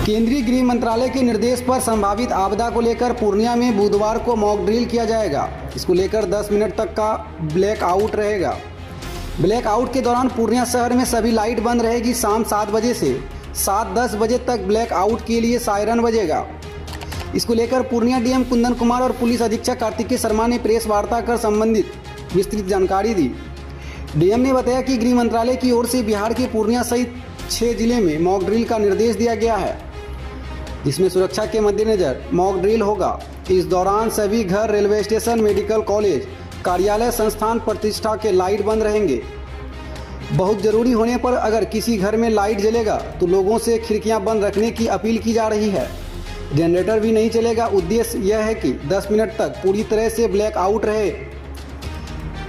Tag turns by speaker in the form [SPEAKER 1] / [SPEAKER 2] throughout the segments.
[SPEAKER 1] केंद्रीय गृह मंत्रालय के निर्देश पर संभावित आपदा को लेकर पूर्णिया में बुधवार को मॉक ड्रिल किया जाएगा। इसको लेकर 10 मिनट तक का ब्लैक आउट रहेगा। ब्लैक आउट के दौरान पूर्णिया शहर में सभी लाइट बंद रहेगी। शाम 7 बजे से 7:10 बजे तक ब्लैक आउट के लिए सायरन बजेगा। इसको लेकर पूर्णिया डीएम कुंदन कुमार और पुलिस अधीक्षक कार्तिकेय शर्मा ने प्रेस वार्ता कर संबंधित विस्तृत जानकारी दी। डीएम ने बताया कि गृह मंत्रालय की ओर से बिहार के पूर्णिया सहित 6 जिले में मॉक ड्रिल का निर्देश दिया गया है, जिसमें सुरक्षा के मद्देनजर मॉक ड्रिल होगा। इस दौरान सभी घर, रेलवे स्टेशन, मेडिकल कॉलेज, कार्यालय, संस्थान प्रतिष्ठा के लाइट बंद रहेंगे। बहुत जरूरी होने पर अगर किसी घर में लाइट जलेगा तो लोगों से खिड़कियां बंद रखने की अपील की जा रही है। जनरेटर भी नहीं चलेगा। उद्देश्य यह है कि 10 मिनट तक पूरी तरह से ब्लैक आउट रहे।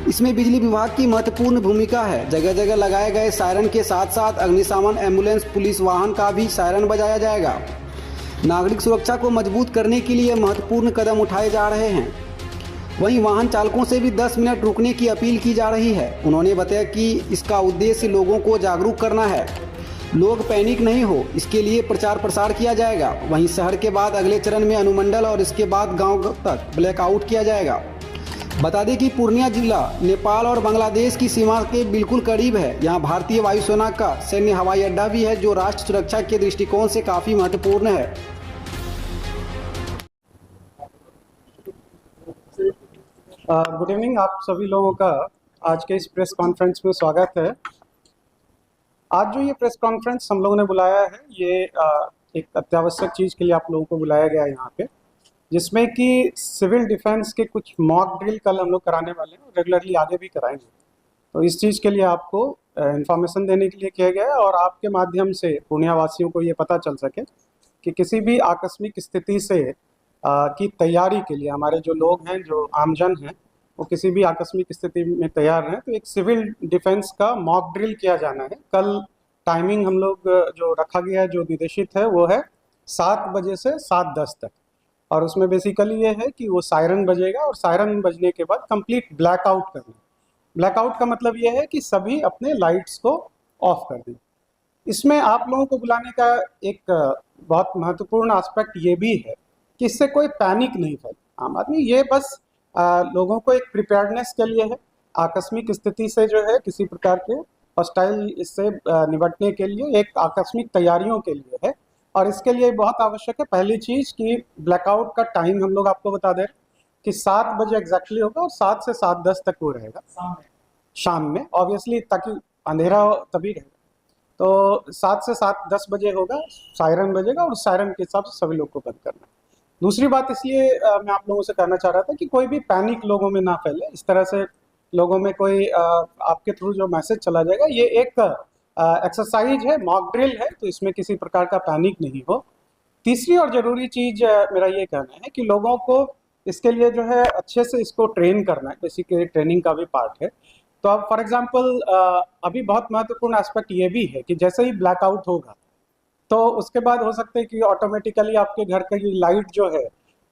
[SPEAKER 1] इसमें बिजली विभाग की महत्वपूर्ण भूमिका है। जगह जगह लगाए गए सायरन के साथ साथ अग्निशमन, एम्बुलेंस, पुलिस वाहन का भी सायरन बजाया जाएगा। नागरिक सुरक्षा को मजबूत करने के लिए महत्वपूर्ण कदम उठाए जा रहे हैं। वहीं वाहन चालकों से भी 10 मिनट रुकने की अपील की जा रही है। उन्होंने बताया कि इसका उद्देश्य लोगों को जागरूक करना है, लोग पैनिक नहीं हो, इसके लिए प्रचार प्रसार किया जाएगा। वहीं शहर के बाद अगले चरण में अनुमंडल और इसके बाद गांव तक ब्लैकआउट किया जाएगा। बता दें कि पूर्णिया जिला नेपाल और बांग्लादेश की सीमा के बिल्कुल करीब है। यहाँ भारतीय वायुसेना का सैन्य हवाई अड्डा भी है, जो राष्ट्र सुरक्षा के दृष्टिकोण से काफी महत्वपूर्ण है।
[SPEAKER 2] गुड इवनिंग, आप सभी लोगों का आज के इस प्रेस कॉन्फ्रेंस में स्वागत है। आज जो ये प्रेस कॉन्फ्रेंस हम लोगों ने बुलाया है, ये एक अत्यावश्यक चीज़ के लिए आप लोगों को बुलाया गया है यहाँ पे, जिसमें कि सिविल डिफेंस के कुछ मॉक ड्रिल कल हम लोग कराने वाले हैं, रेगुलरली आगे भी कराएंगे। तो इस चीज़ के लिए आपको इन्फॉर्मेशन देने के लिए किया गया है और आपके माध्यम से पूर्णिया वासियों को ये पता चल सके कि किसी भी आकस्मिक स्थिति से की तैयारी के लिए हमारे जो लोग हैं, जो आमजन हैं, वो किसी भी आकस्मिक स्थिति में तैयार हैं। तो एक सिविल डिफेंस का मॉक ड्रिल किया जाना है। कल टाइमिंग हम लोग जो रखा गया है, जो निर्देशित है, वो है 7 बजे से 7:10 तक। और उसमें बेसिकली ये है कि वो सायरन बजेगा और सायरन बजने के बाद कंप्लीट ब्लैकआउट करना। ब्लैकआउट का मतलब ये है कि सभी अपने लाइट्स को ऑफ कर दें। इसमें आप लोगों को बुलाने का एक बहुत महत्वपूर्ण एस्पेक्ट ये भी है कि इससे कोई पैनिक नहीं फैले आम आदमी। ये बस लोगों को एक प्रिपेयर्डनेस के लिए है, आकस्मिक स्थिति से जो है किसी प्रकार के हॉस्टाइल इससे निपटने के लिए, एक आकस्मिक तैयारियों के लिए है। और इसके लिए बहुत आवश्यक है पहली चीज़ कि ब्लैकआउट का टाइम हम लोग आपको बता दें कि 7 बजे एग्जैक्टली होगा और 7 से 7:10 तक वो रहेगा शाम में, ऑब्वियसली, ताकि अंधेरा हो तभी रहेगा। तो 7 से 7:10 बजे होगा, सायरन बजेगा और उस सायरन के हिसाब से सभी लोग को बंद करना है। दूसरी बात इसलिए मैं आप लोगों से कहना चाह रहा था कि कोई भी पैनिक लोगों में ना फैले। इस तरह से लोगों में कोई आपके थ्रू जो मैसेज चला जाएगा, ये एक एक्सरसाइज है, मॉक ड्रिल है, तो इसमें किसी प्रकार का पैनिक नहीं हो। तीसरी और ज़रूरी चीज़ मेरा ये कहना है कि लोगों को इसके लिए जो है अच्छे से इसको ट्रेन करना है, बेसिकली ट्रेनिंग का भी पार्ट है। तो अब फॉर एग्जांपल अभी बहुत महत्वपूर्ण एस्पेक्ट ये भी है कि जैसे ही ब्लैकआउट होगा तो उसके बाद हो सकता है कि ऑटोमेटिकली आपके घर का ये लाइट जो है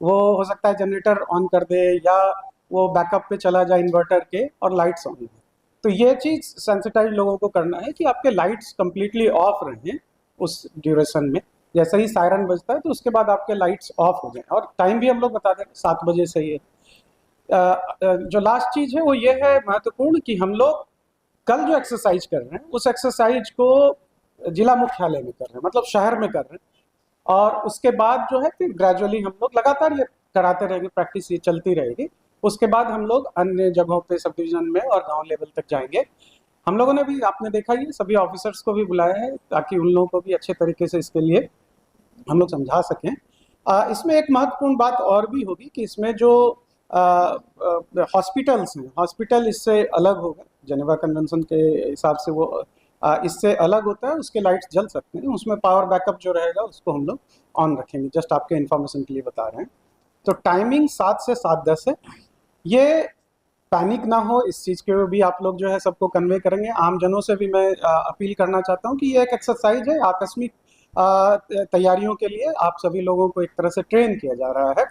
[SPEAKER 2] वो हो सकता है जनरेटर ऑन कर दे या वो बैकअप पे चला जाए इन्वर्टर के और लाइट्स ऑन हो। तो ये चीज़ सेंसिटाइज लोगों को करना है कि आपके लाइट्स कम्प्लीटली ऑफ रहें उस ड्यूरेशन में। जैसे ही सायरन बजता है तो उसके बाद आपके लाइट्स ऑफ हो जाएं। और टाइम भी हम लोग बता दें 7 बजे से ये जो लास्ट चीज़ है वो ये है महत्वपूर्ण कि हम लोग कल जो एक्सरसाइज कर रहे हैं उस एक्सरसाइज को जिला मुख्यालय में कर रहे हैं, मतलब शहर में कर रहे हैं। और उसके बाद जो है फिर ग्रेजुअली हम लोग लगातार ये कराते रहेंगे, प्रैक्टिस ये चलती रहेगी। उसके बाद हम लोग अन्य जगहों पे, सब डिवीजन में और गांव लेवल तक जाएंगे। हम लोगों ने भी, आपने देखा, ये सभी ऑफिसर्स को भी बुलाया है ताकि उन लोगों को भी अच्छे तरीके से इसके लिए हम लोग समझा सकें। इसमें एक महत्वपूर्ण बात और भी होगी कि इसमें जो हॉस्पिटल्स हैं, हॉस्पिटल इससे अलग होगा। जेनेवा कन्वेंशन के हिसाब से वो इससे अलग होता है, उसके लाइट्स जल सकते हैं, उसमें पावर बैकअप जो रहेगा उसको हम लोग ऑन रखेंगे। जस्ट आपके इन्फॉर्मेशन के लिए बता रहे हैं। तो टाइमिंग 7 से 7:10 है। ये पैनिक ना हो, इस चीज़ के भी आप लोग जो है सबको कन्वे करेंगे। आम जनों से भी मैं अपील करना चाहता हूँ कि ये एक एक्सरसाइज है, आकस्मिक तैयारियों के लिए आप सभी लोगों को एक तरह से ट्रेन किया जा रहा है।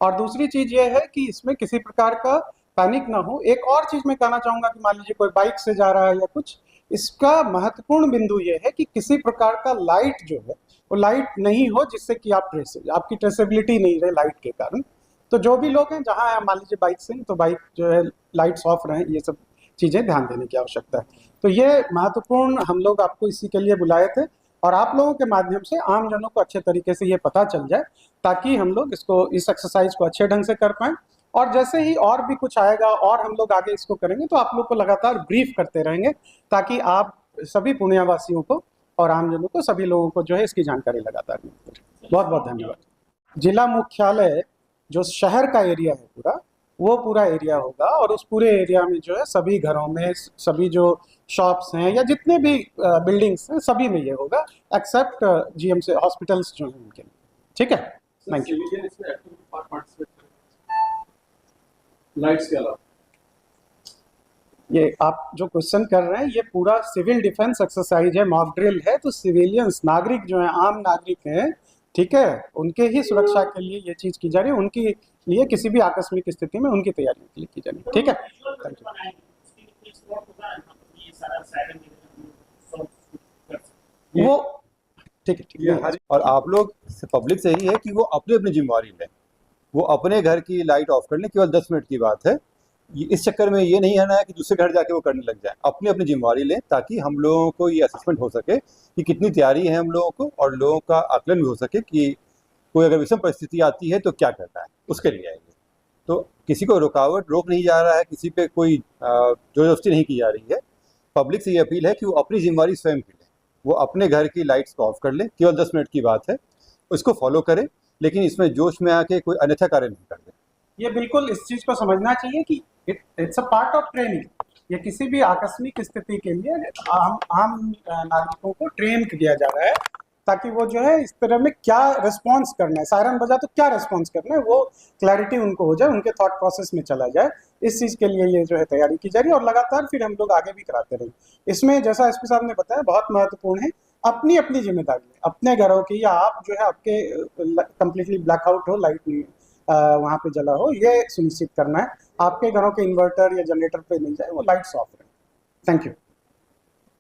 [SPEAKER 2] और दूसरी चीज़ ये है कि इसमें किसी प्रकार का पैनिक ना हो। एक और चीज़ मैं कहना चाहूँगा कि मान लीजिए कोई बाइक से जा रहा है या कुछ, इसका महत्वपूर्ण बिंदु ये है कि किसी प्रकार का लाइट जो है वो लाइट नहीं हो जिससे कि आपकी ट्रेसेबिलिटी नहीं रहे लाइट के कारण। तो जो भी लोग हैं जहाँ मान लीजिए बाइक से, तो बाइक जो है लाइट्स ऑफ रहें, ये सब चीज़ें ध्यान देने की आवश्यकता है। तो ये महत्वपूर्ण हम लोग आपको इसी के लिए बुलाए थे, और आप लोगों के माध्यम से आम जनों को अच्छे तरीके से ये पता चल जाए, ताकि हम लोग इस एक्सरसाइज को अच्छे ढंग से कर पाएँ। और जैसे ही और भी कुछ आएगा और हम लोग आगे इसको करेंगे, तो आप लोग को लगातार ब्रीफ करते रहेंगे, ताकि आप सभी पूर्णिया वासियों को और आमजनों को, सभी लोगों को जो है इसकी जानकारी लगातार मिलती रहे। बहुत बहुत धन्यवाद। जिला मुख्यालय जो शहर का एरिया है पूरा, वो पूरा एरिया होगा, और उस पूरे एरिया में जो है सभी घरों में, सभी जो शॉप्स हैं या जितने भी बिल्डिंग्स हैं, सभी में ये होगा, एक्सेप्ट जीएमसी हॉस्पिटल्स जो हैं उनके लिए। ठीक है, थैंक यू।
[SPEAKER 3] लाइट्स के अलावा
[SPEAKER 2] ये आप जो क्वेश्चन कर रहे हैं, ये पूरा सिविल डिफेंस एक्सरसाइज है, मॉक ड्रिल है। तो सिविलियंस, नागरिक जो है, आम नागरिक हैं, ठीक है, उनके ही सुरक्षा के लिए ये चीज़ की जा रही है, उनकी लिए किसी भी आकस्मिक स्थिति में उनकी तैयारियों के लिए की जा रही है। ठीक है, थैंक यू। वो ठीक है, ठीक है।
[SPEAKER 4] और आप लोग पब्लिक से ही है कि वो अपनी अपनी जिम्मेवारी लें, वो अपने घर की लाइट ऑफ कर लें, केवल 10 मिनट की बात है। इस चक्कर में ये नहीं आना है कि दूसरे घर जाके वो करने लग जाए। अपनी अपनी जिम्मेवारी लें, ताकि हम लोगों को ये असेसमेंट हो सके कि कितनी तैयारी है हम लोगों को, और लोगों का आकलन भी हो सके कि कोई अगर विषम परिस्थिति आती है तो क्या करना है, उसके लिए आएंगे। तो किसी को रोक नहीं जा रहा है, किसी पे कोई जोरजबरदस्ती नहीं की जा रही है। पब्लिक से ये अपील है कि वो अपनी जिम्मेवारी स्वयं की लें, वो अपने घर की लाइट्स को ऑफ कर लें, केवल 10 मिनट की बात है, उसको फॉलो करें, लेकिन इसमें जोश में आके कोई अन्यथा कार्य नहीं कर दें।
[SPEAKER 2] ये बिल्कुल इस चीज को समझना चाहिए कि it's a part of training. ये किसी भी आकस्मिक स्थिति के लिए आम नागरिकों को ट्रेन किया जा रहा है, ताकि वो जो है इस तरह में क्या रिस्पॉन्स करना है, सायरन बजा तो क्या रिस्पॉन्स करना है, वो क्लैरिटी उनको हो जाए, उनके थॉट प्रोसेस में चला जाए। इस चीज़ के लिए ये जो है तैयारी की जा रही है, और लगातार फिर हम लोग आगे भी कराते रहेंगे। इसमें जैसा एसपी साहब ने बताया, बहुत महत्वपूर्ण है अपनी अपनी जिम्मेदारी, अपने घरों की, या आप जो है आपके कंप्लीटली ब्लैकआउट हो, लाइट नहीं वहाँ पे जला हो, ये सुनिश्चित करना है। आपके घरों के इन्वर्टर या जनरेटर पे नहीं जाए, वो लाइट्स ऑफ रहे। Thank you.